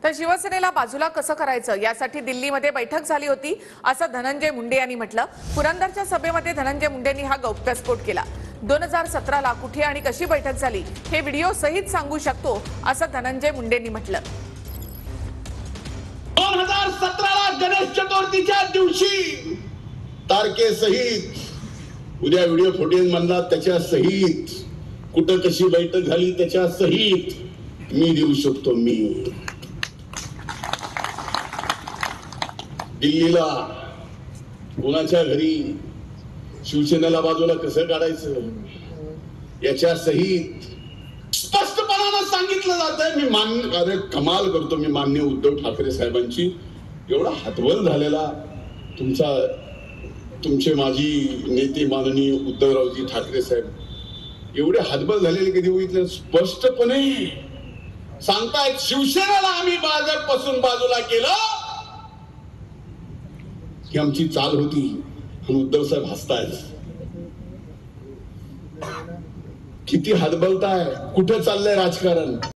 तर शिवसेनेला बाजूला कसं करायचं यासाठी दिल्लीमध्ये बैठक झाली होती असं धनंजय मुंडे यांनी म्हटलं। पुरंदरच्या सभेमध्ये धनंजय मुंडेंनी हा गौप्यस्फोट केला। 2017 ला कुठे आणि कशी बैठक झाली हे व्हिडिओ सहित सांगू शकतो असं धनंजय मुंडेंनी म्हटलं। 2017 ला गणेश चतुर्थीच्या दिवशी तारखेसहित उद्या व्हिडिओ फुटेज म्हणतात त्याच्या सहित कुठं कशी बैठक झाली त्याच्या सहित मी देऊ शकतो। मी दिल्लीला कोणाच्या घरी शिवसेनेला बाजूला कसं काढायचं याच्या सहित स्पष्टपणाने सांगितलं जातंय। मी मान्य अरे कमाल करतो मी मान्य उद्धव ठाकरे साहेबांची एवढा हतबल झालेला तुमचे माजी नेते माननीय उद्धवरावजी ठाकरे साहेब एवढे हतबल झालेले कधी बघितलं। स्पष्टपणे सांगतायत शिवसेनेला आम्ही भाजप पासून बाजूला केलं ही आमची चाल होती आणि उद्धव साहेब हसतायत। किती हतबलताय कुठे चाललंय राजकारण।